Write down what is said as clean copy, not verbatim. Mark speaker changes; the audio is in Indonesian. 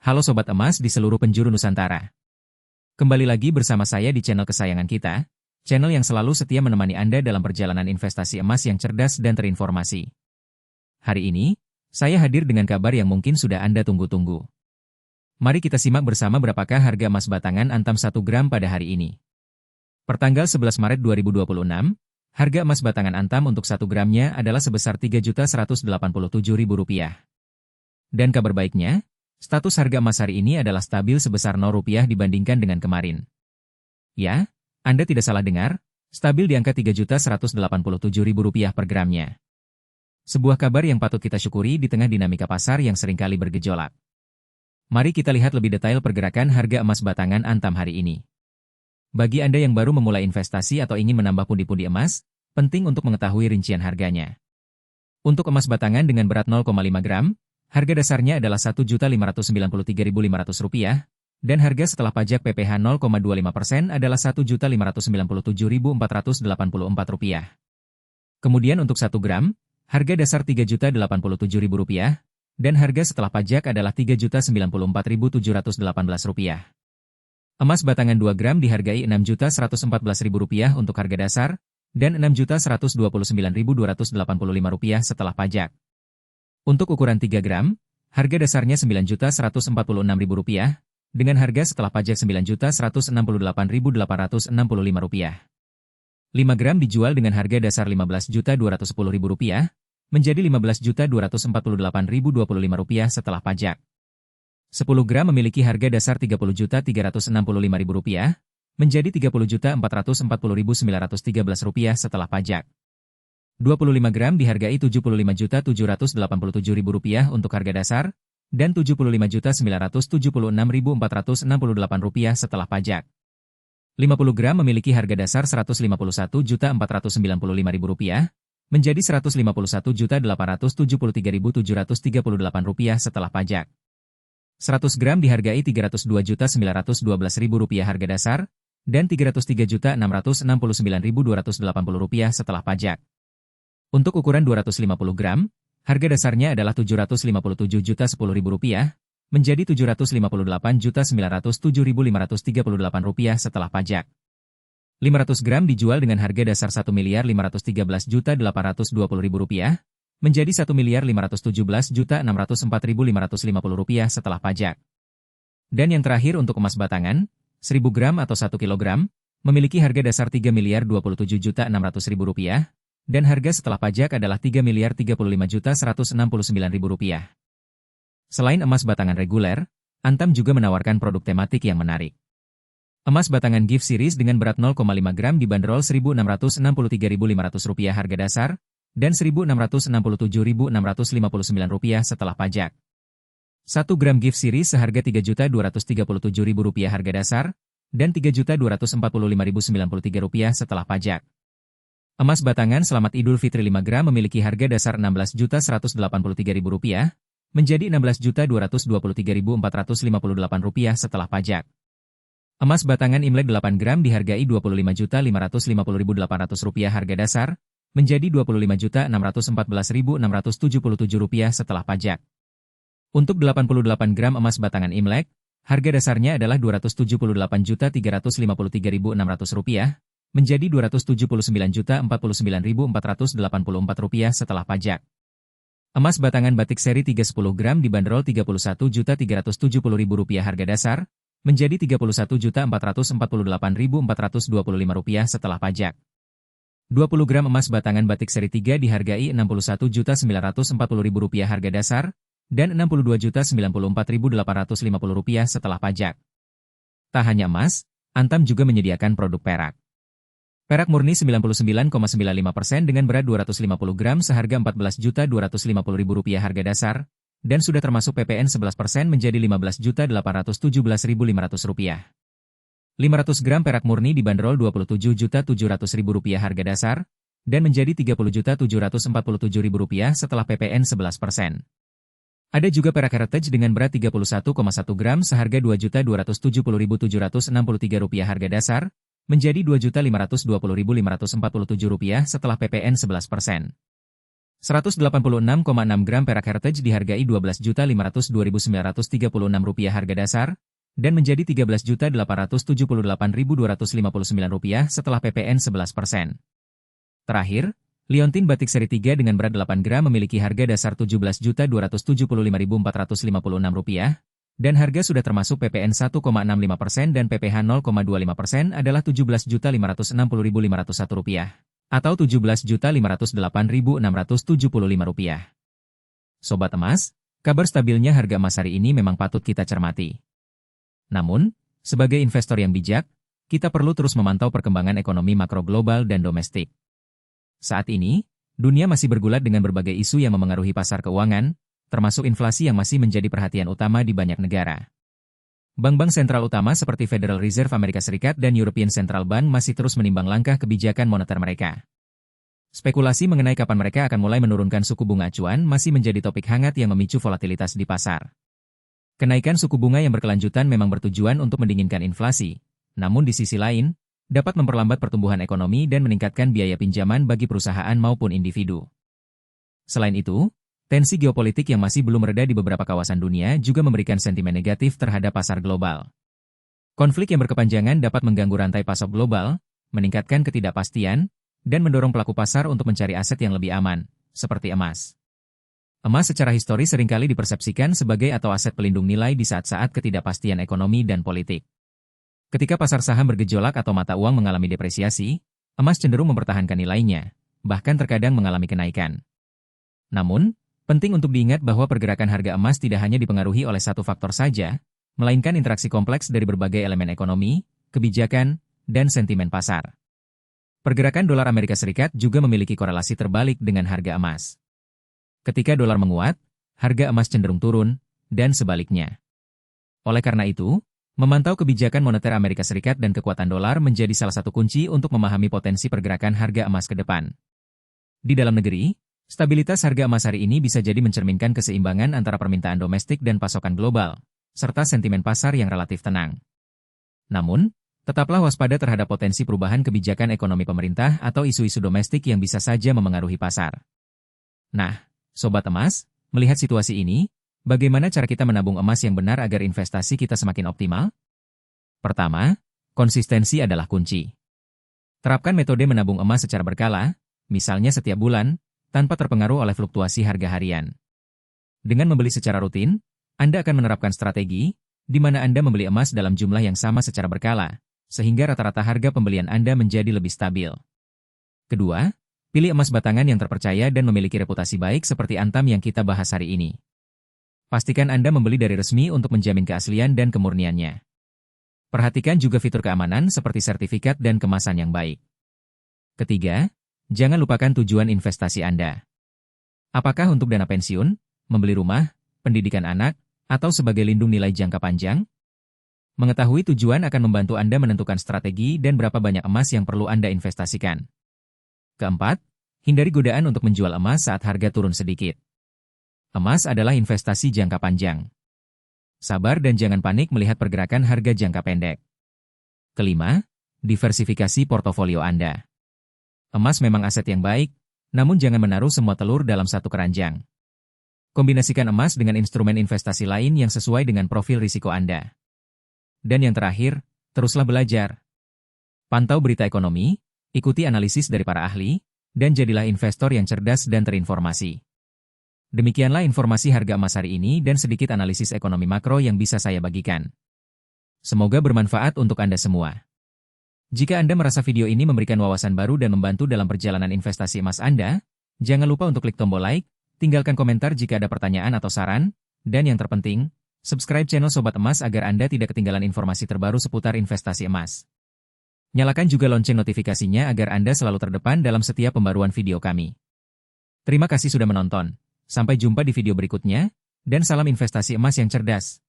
Speaker 1: Halo Sobat Emas di seluruh penjuru Nusantara. Kembali lagi bersama saya di channel kesayangan kita, channel yang selalu setia menemani Anda dalam perjalanan investasi emas yang cerdas dan terinformasi. Hari ini, saya hadir dengan kabar yang mungkin sudah Anda tunggu-tunggu. Mari kita simak bersama berapakah harga emas batangan Antam 1 gram pada hari ini. Pertanggal 11 Maret 2026, harga emas batangan Antam untuk 1 gramnya adalah sebesar Rp3.187.000. Dan kabar baiknya, status harga emas hari ini adalah stabil sebesar Rp0 dibandingkan dengan kemarin. Ya, Anda tidak salah dengar, stabil di angka Rp3.187.000 per gramnya. Sebuah kabar yang patut kita syukuri di tengah dinamika pasar yang seringkali bergejolak. Mari kita lihat lebih detail pergerakan harga emas batangan Antam hari ini. Bagi Anda yang baru memulai investasi atau ingin menambah pundi-pundi emas, penting untuk mengetahui rincian harganya. Untuk emas batangan dengan berat 0,5 gram, harga dasarnya adalah Rp1.593.500, dan harga setelah pajak PPh 0,25% adalah Rp1.597.484. Kemudian untuk 1 gram, harga dasar Rp3.087.000, dan harga setelah pajak adalah Rp3.094.718. Emas batangan 2 gram dihargai Rp6.114.000 untuk harga dasar, dan Rp6.129.285 setelah pajak. Untuk ukuran 3 gram, harga dasarnya Rp9.146.000, dengan harga setelah pajak Rp9.168.865. 5 gram dijual dengan harga dasar Rp15.210.000, menjadi Rp15.248.025 setelah pajak. 10 gram memiliki harga dasar Rp30.365.000, menjadi Rp30.440.913 setelah pajak. 25 gram dihargai Rp75.787.000 untuk harga dasar, dan Rp75.976.468 setelah pajak. 50 gram memiliki harga dasar Rp151.495.000, menjadi Rp151.873.738 setelah pajak. 100 gram dihargai Rp302.912.000 harga dasar, dan Rp303.669.280 setelah pajak. Untuk ukuran 250 gram, harga dasarnya adalah Rp757.010.000, menjadi Rp758.907.538 setelah pajak. 500 gram dijual dengan harga dasar Rp1.513.820.000, menjadi Rp1.517.604.550 setelah pajak. Dan yang terakhir untuk emas batangan, 1000 gram atau 1 kilogram, memiliki harga dasar Rp3.027.600.000, dan harga setelah pajak adalah Rp3.035.169.000. Selain emas batangan reguler, Antam juga menawarkan produk tematik yang menarik. Emas batangan Gift Series dengan berat 0,5 gram dibanderol Rp1.663.500 harga dasar, dan Rp1.667.659 setelah pajak. 1 gram Gift Series seharga Rp3.237.000 harga dasar, dan Rp3.245.093 setelah pajak. Emas batangan Selamat Idul Fitri 5 gram memiliki harga dasar Rp16.183.000, menjadi Rp16.223.458 setelah pajak. Emas batangan Imlek 8 gram dihargai Rp25.550.800 harga dasar, menjadi Rp25.614.677 setelah pajak. Untuk 88 gram emas batangan Imlek, harga dasarnya adalah Rp273.353.600, menjadi Rp279.049.484 setelah pajak. Emas batangan batik seri 310 gram dibanderol Rp31.370.000 harga dasar, menjadi Rp31.448.425 setelah pajak. 20 gram emas batangan batik seri 3 dihargai Rp61.940.000 harga dasar, dan Rp62.094.850 setelah pajak. Tak hanya emas, Antam juga menyediakan produk perak. Perak murni 99,95% dengan berat 250 gram seharga Rp14.250.000 harga dasar, dan sudah termasuk PPN 11% menjadi Rp15.817.500. 500 gram perak murni dibanderol Rp27.700.000 harga dasar, dan menjadi Rp30.747.000 setelah PPN 11%. Ada juga perak heritage dengan berat 31,1 gram seharga Rp2.270.763 harga dasar, menjadi Rp2.520.547 setelah PPN 11%. 186,6 gram perak heritage dihargai Rp12.502.936 harga dasar, dan menjadi Rp13.878.259 setelah PPN 11%. Terakhir, liontin batik seri 3 dengan berat 8 gram memiliki harga dasar Rp17.275.456, dan harga sudah termasuk PPN 1,65% dan PPh 0,25% adalah Rp17.560.501, atau Rp17.508.675. Sobat emas, kabar stabilnya harga emas hari ini memang patut kita cermati. Namun, sebagai investor yang bijak, kita perlu terus memantau perkembangan ekonomi makro global dan domestik. Saat ini, dunia masih bergulat dengan berbagai isu yang memengaruhi pasar keuangan, termasuk inflasi yang masih menjadi perhatian utama di banyak negara. Bank-bank sentral utama seperti Federal Reserve Amerika Serikat dan European Central Bank masih terus menimbang langkah kebijakan moneter mereka. Spekulasi mengenai kapan mereka akan mulai menurunkan suku bunga acuan masih menjadi topik hangat yang memicu volatilitas di pasar. Kenaikan suku bunga yang berkelanjutan memang bertujuan untuk mendinginkan inflasi, namun di sisi lain, dapat memperlambat pertumbuhan ekonomi dan meningkatkan biaya pinjaman bagi perusahaan maupun individu. Selain itu, tensi geopolitik yang masih belum reda di beberapa kawasan dunia juga memberikan sentimen negatif terhadap pasar global. Konflik yang berkepanjangan dapat mengganggu rantai pasok global, meningkatkan ketidakpastian, dan mendorong pelaku pasar untuk mencari aset yang lebih aman, seperti emas. Emas secara historis seringkali dipersepsikan sebagai atau aset pelindung nilai di saat-saat ketidakpastian ekonomi dan politik. Ketika pasar saham bergejolak atau mata uang mengalami depresiasi, emas cenderung mempertahankan nilainya, bahkan terkadang mengalami kenaikan. Namun, penting untuk diingat bahwa pergerakan harga emas tidak hanya dipengaruhi oleh satu faktor saja, melainkan interaksi kompleks dari berbagai elemen ekonomi, kebijakan, dan sentimen pasar. Pergerakan dolar Amerika Serikat juga memiliki korelasi terbalik dengan harga emas. Ketika dolar menguat, harga emas cenderung turun, dan sebaliknya. Oleh karena itu, memantau kebijakan moneter Amerika Serikat dan kekuatan dolar menjadi salah satu kunci untuk memahami potensi pergerakan harga emas ke depan. Di dalam negeri, stabilitas harga emas hari ini bisa jadi mencerminkan keseimbangan antara permintaan domestik dan pasokan global, serta sentimen pasar yang relatif tenang. Namun, tetaplah waspada terhadap potensi perubahan kebijakan ekonomi pemerintah atau isu-isu domestik yang bisa saja memengaruhi pasar. Nah, sobat emas, melihat situasi ini, bagaimana cara kita menabung emas yang benar agar investasi kita semakin optimal? Pertama, konsistensi adalah kunci. Terapkan metode menabung emas secara berkala, misalnya setiap bulan, tanpa terpengaruh oleh fluktuasi harga harian. Dengan membeli secara rutin, Anda akan menerapkan strategi, di mana Anda membeli emas dalam jumlah yang sama secara berkala, sehingga rata-rata harga pembelian Anda menjadi lebih stabil. Kedua, pilih emas batangan yang terpercaya dan memiliki reputasi baik seperti Antam yang kita bahas hari ini. Pastikan Anda membeli dari resmi untuk menjamin keaslian dan kemurniannya. Perhatikan juga fitur keamanan seperti sertifikat dan kemasan yang baik. Ketiga, jangan lupakan tujuan investasi Anda. Apakah untuk dana pensiun, membeli rumah, pendidikan anak, atau sebagai lindung nilai jangka panjang? Mengetahui tujuan akan membantu Anda menentukan strategi dan berapa banyak emas yang perlu Anda investasikan. Keempat, hindari godaan untuk menjual emas saat harga turun sedikit. Emas adalah investasi jangka panjang. Sabar dan jangan panik melihat pergerakan harga jangka pendek. Kelima, diversifikasi portofolio Anda. Emas memang aset yang baik, namun jangan menaruh semua telur dalam satu keranjang. Kombinasikan emas dengan instrumen investasi lain yang sesuai dengan profil risiko Anda. Dan yang terakhir, teruslah belajar. Pantau berita ekonomi, ikuti analisis dari para ahli, dan jadilah investor yang cerdas dan terinformasi. Demikianlah informasi harga emas hari ini dan sedikit analisis ekonomi makro yang bisa saya bagikan. Semoga bermanfaat untuk Anda semua. Jika Anda merasa video ini memberikan wawasan baru dan membantu dalam perjalanan investasi emas Anda, jangan lupa untuk klik tombol like, tinggalkan komentar jika ada pertanyaan atau saran, dan yang terpenting, subscribe channel Sobat Emas agar Anda tidak ketinggalan informasi terbaru seputar investasi emas. Nyalakan juga lonceng notifikasinya agar Anda selalu terdepan dalam setiap pembaruan video kami. Terima kasih sudah menonton. Sampai jumpa di video berikutnya, dan salam investasi emas yang cerdas.